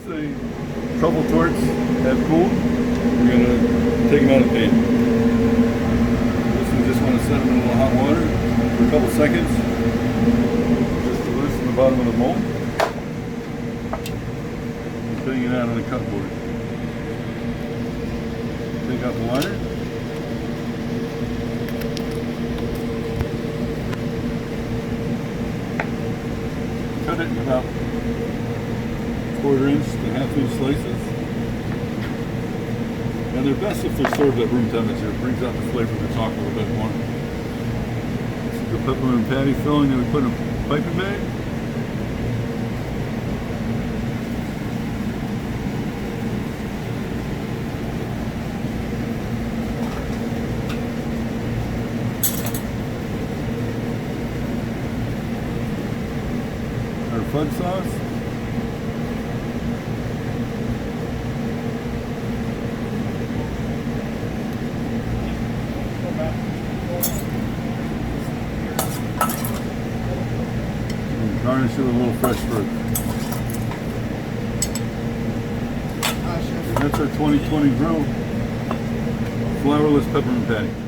the truffle torts have cooled, we're going to take them out of the pan. This we just want to set them in a little hot water for a couple seconds, just to loosen the bottom of the mold. Putting it out on the cut board. Take out the liner. Cut it in about 1/4 inch to 1/2 inch slices. And they're best if they're served at room temperature. It brings out the flavor of the chocolate a little bit more. This is the peppermint patty filling that we put in a piping bag. Our fudge sauce. And garnish it with a little fresh fruit. And that's our 2020 brew, Flourless Peppermint Patty.